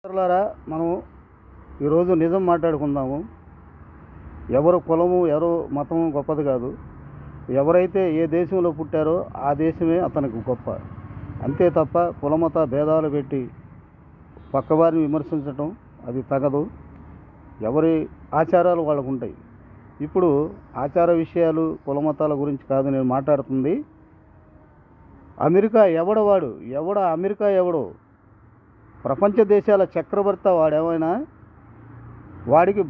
మిత్రులారా, మనం ఈరోజు నిజం మాట్లాడుకుందాము. ఎవరు కులము ఎవరు మతము గొప్పది కాదు. ఎవరైతే ఏ దేశంలో పుట్టారో ఆ దేశమే అతనికి గొప్ప. అంతే తప్ప కులమత భేదాలు పెట్టి పక్కవారిని విమర్శించటం అది తగదు. ఎవరి ఆచారాలు వాళ్ళకు ఉంటాయి. ఇప్పుడు ఆచార విషయాలు కులమతాల గురించి కాదు నేను మాట్లాడుతుంది. అమెరికా ఎవడవాడు అమెరికా ఎవడో ప్రపంచ దేశాల చక్రవర్తి వాడేమైనా వాడికి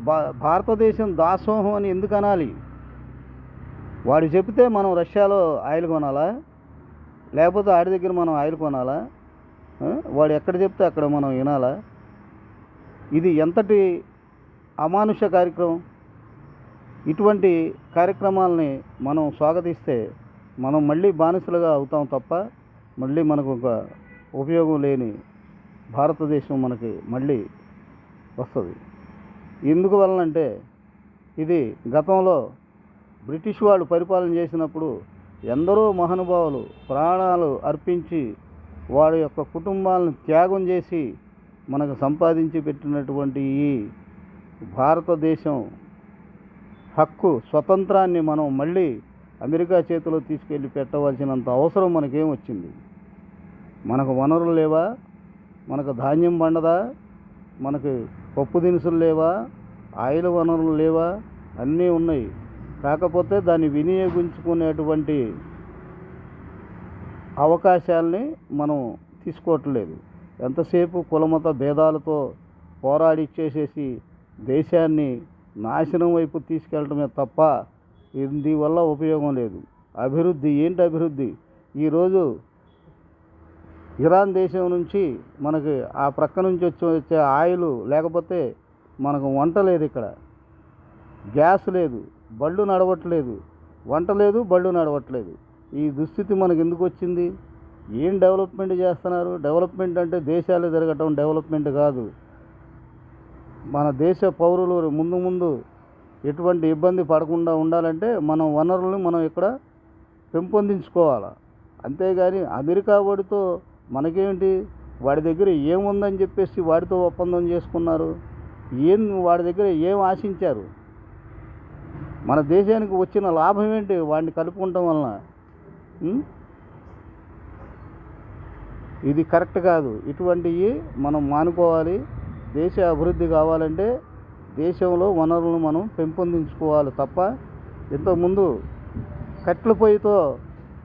భారతదేశం దాసోహం అని ఎందుకు అనాలి? వాడు చెబితే మనం రష్యాలో ఆయిల్ కొనాలా? లేకపోతే ఆడి దగ్గర మనం ఆయిల్ కొనాలా? వాడు ఎక్కడ చెప్తే అక్కడ మనం వినాలా? ఇది ఎంతటి అమానుష కార్యక్రమం! ఇటువంటి కార్యక్రమాలని మనం స్వాగతిస్తే మనం మళ్ళీ బానిసలుగా అవుతాం తప్ప మళ్ళీ మనకు ఒక ఉపయోగం లేని భారతదేశం మనకి మళ్ళీ వస్తుంది. ఎందుకు వలనంటే ఇది గతంలో బ్రిటిష్ వాళ్ళు పరిపాలన చేసినప్పుడు ఎందరో మహానుభావులు ప్రాణాలు అర్పించి వారి యొక్క కుటుంబాలను త్యాగం చేసి మనకు సంపాదించి పెట్టినటువంటి ఈ భారతదేశం హక్కు స్వతంత్రాన్ని మనం మళ్ళీ అమెరికా చేతిలో తీసుకెళ్ళి పెట్టవలసినంత అవసరం మనకేం వచ్చింది? మనకు వనరులు లేవా? మనకు ధాన్యం పండదా? మనకు పప్పు దినుసులు లేవా? ఆయిల్ వనరులు లేవా? అన్నీ ఉన్నాయి. కాకపోతే దాన్ని వినియోగించుకునేటువంటి అవకాశాలని మనం తీసుకోవట్లేదు. ఎంతసేపు కులమత భేదాలతో పోరాడిచ్చేసేసి దేశాన్ని నాశనం వైపు తీసుకెళ్ళటమే తప్ప దీనివల్ల ఉపయోగం లేదు. అభివృద్ధి ఏంటి? అభివృద్ధి ఈరోజు ఇరాన్ దేశం నుంచి మనకి ఆ ప్రక్క నుంచి వచ్చే ఆయిల్ లేకపోతే మనకు వంట లేదు, ఇక్కడ గ్యాస్ లేదు, బళ్ళు నడవట్లేదు, వంట లేదు, బళ్ళు నడవట్లేదు. ఈ దుస్థితి మనకు ఎందుకు వచ్చింది? ఏం డెవలప్మెంట్ చేస్తున్నారు? డెవలప్మెంట్ అంటే దేశాలు తిరగటం డెవలప్మెంట్ కాదు. మన దేశ పౌరులు ముందు ఎటువంటి ఇబ్బంది పడకుండా ఉండాలంటే మనం వనరులను మనం ఇక్కడ పెంపొందించుకోవాలి. అంతేగాని అమెరికా వాడితో మనకేమిటి? వాడి దగ్గర ఏముందని చెప్పేసి వాడితో ఒప్పందం చేసుకున్నారు. వాడి దగ్గర ఏం ఆశించారు? మన దేశానికి వచ్చిన లాభం ఏంటి వాడిని కలుపుకుంటాం వలన? ఇది కరెక్ట్ కాదు. ఇటువంటివి మనం మానుకోవాలి. దేశ అభివృద్ధి కావాలంటే దేశంలో వనరులను మనం పెంపొందించుకోవాలి తప్ప ఇంతకుముందు కట్టెల పొయ్యితో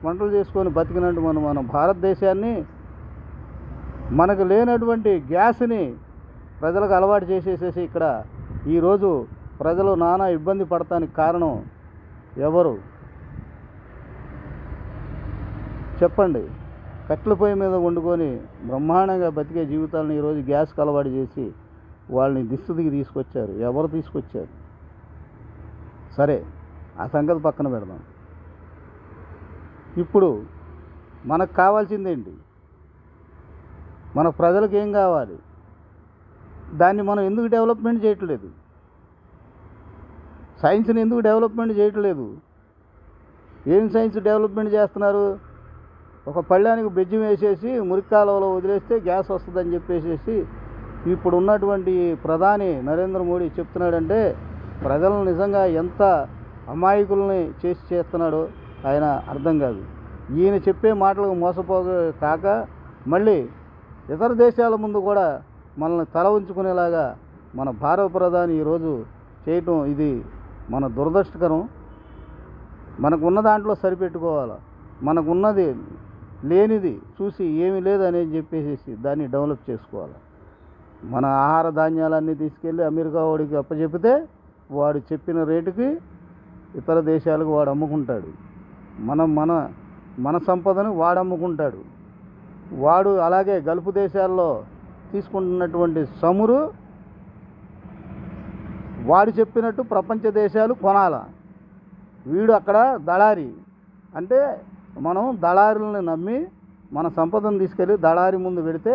వంటలు చేసుకొని బతికినట్టు మన భారతదేశాన్ని మనకు లేనటువంటి గ్యాస్ని ప్రజలకు అలవాటు చేసేసేసి ఇక్కడ ఈరోజు ప్రజలు నానా ఇబ్బంది పడటానికి కారణం ఎవరు చెప్పండి? కట్టెల పొయ్యి మీద వండుకొని బ్రహ్మాండంగా బతికే జీవితాలను ఈరోజు గ్యాస్కి అలవాటు చేసి వాళ్ళని దుస్థితికి తీసుకొచ్చారు. ఎవరు తీసుకొచ్చారు? సరే, ఆ సంగతి పక్కన పెడదాం. ఇప్పుడు మనకు కావాల్సిందేంటి? మన ప్రజలకు ఏం కావాలి? దాన్ని మనం ఎందుకు డెవలప్మెంట్ చేయట్లేదు? సైన్స్ని ఎందుకు డెవలప్మెంట్ చేయట్లేదు? ఏం సైన్స్ డెవలప్మెంట్ చేస్తున్నారు? ఒక పళ్ళానికి బెజ్జం వేసేసి మురికాలలో వదిలేస్తే గ్యాస్ వస్తుందని చెప్పేసి ఇప్పుడు ఉన్నటువంటి ప్రధాని నరేంద్ర మోడీ చెప్తున్నాడంటే ప్రజలను నిజంగా ఎంత అమాయకుల్ని చేస్తున్నాడో ఆయన అర్థం కాదు. ఈయన చెప్పే మాటలకు కాక మళ్ళీ ఇతర దేశాల ముందు కూడా మనల్ని తల ఉంచుకునేలాగా మన భారత ప్రధాని ఈరోజు చేయటం ఇది మన దురదృష్టకరం. మనకున్న దాంట్లో సరిపెట్టుకోవాలి. మనకున్నది లేనిది చూసి ఏమీ లేదు అనేది చెప్పేసి దాన్ని డెవలప్ చేసుకోవాలి. మన ఆహార ధాన్యాలన్నీ తీసుకెళ్ళి అమెరికా వాడికి అప్పచెపితే వాడు చెప్పిన రేటుకి ఇతర దేశాలకు వాడు అమ్ముకుంటాడు. మన సంపదను వాడు అమ్ముకుంటాడు. వాడు అలాగే గల్ఫ్ దేశాల్లో తీసుకుంటున్నటువంటి చమురు వాడు చెప్పినట్టు ప్రపంచ దేశాలు కొనాల. వీడు అక్కడ దళారి. అంటే మనం దళారులను నమ్మి మన సంపదను తీసుకెళ్ళి దళారి ముందు పెడితే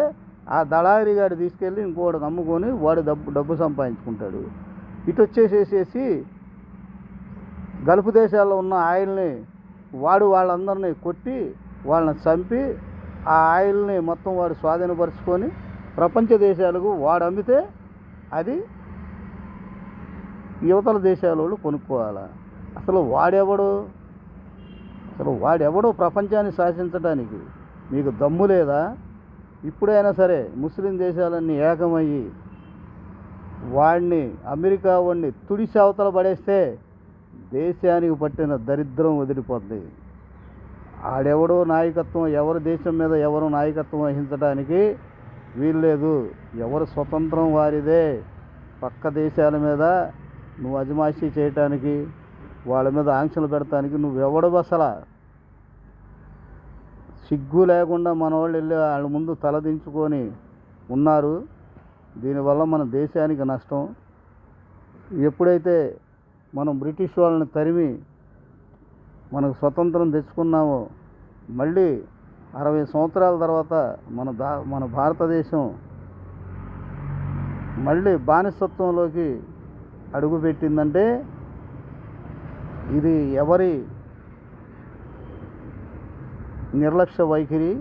ఆ దళారి గాడు తీసుకెళ్ళి ఇంకోటి నమ్ముకొని వాడు డబ్బు సంపాదించుకుంటాడు. ఇటు వచ్చేసేసి గల్ఫ్ దేశాల్లో ఉన్న ఆయిల్ని వాళ్ళందరినీ కొట్టి వాళ్ళని చంపి ఆ ఆయిల్ని మొత్తం వాడు స్వాధీనపరుచుకొని ప్రపంచ దేశాలకు వాడు అమ్మితే అది యువతల దేశాల వాళ్ళు కొనుక్కోవాలి. అసలు వాడెవడో ప్రపంచాన్ని శాసించడానికి మీకు దమ్ము లేదా? ఇప్పుడైనా సరే ముస్లిం దేశాలన్నీ ఏకమయ్యి వాడిని, అమెరికా వాడిని తుడిసి అవతల పడేస్తే దేశానికి పట్టిన దరిద్రం వదిలిపోద్ది. ఆడెవడో నాయకత్వం, ఎవరి దేశం మీద ఎవరు నాయకత్వం వహించడానికి వీల్లేదు. ఎవరు స్వతంత్రం వారిదే. పక్క దేశాల మీద నువ్వు అజమాయిషీ చేయటానికి, వాళ్ళ మీద ఆంక్షలు పెడతానికి నువ్వెవడు అసలు? సిగ్గు లేకుండా మన వాళ్ళు వెళ్ళి వాళ్ళ ముందు తలదించుకొని ఉన్నారు. దీనివల్ల మన దేశానికి నష్టం. ఎప్పుడైతే మనం బ్రిటిష్ వాళ్ళని తరిమి మనకు స్వతంత్రం తెచ్చుకున్నామో, మళ్ళీ 60 సంవత్సరాల తర్వాత మన భారతదేశం మళ్ళీ బానిసత్వంలోకి అడుగుపెట్టిందంటే ఇది ఎవరి నిర్లక్ష్య వైఖరి,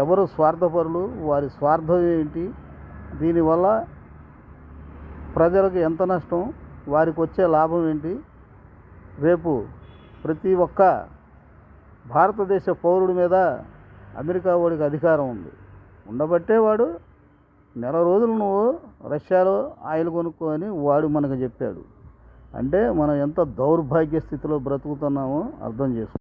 ఎవరు స్వార్థపరులు, వారి స్వార్థం ఏంటి, దీనివల్ల ప్రజలకు ఎంత నష్టం, వారికి వచ్చే లాభం ఏంటి? రేపు ప్రతి ఒక్క భారతదేశ పౌరుడి మీద అమెరికా వాడికి అధికారం ఉంది. ఉండబట్టే వాడు నెల రోజులు నువ్వు రష్యాలో ఆయిల్ కొనుక్కోని వాడు మనకు చెప్పాడు. అంటే మనం ఎంత దౌర్భాగ్య స్థితిలో బ్రతుకుతున్నామో అర్థం చేసుకో.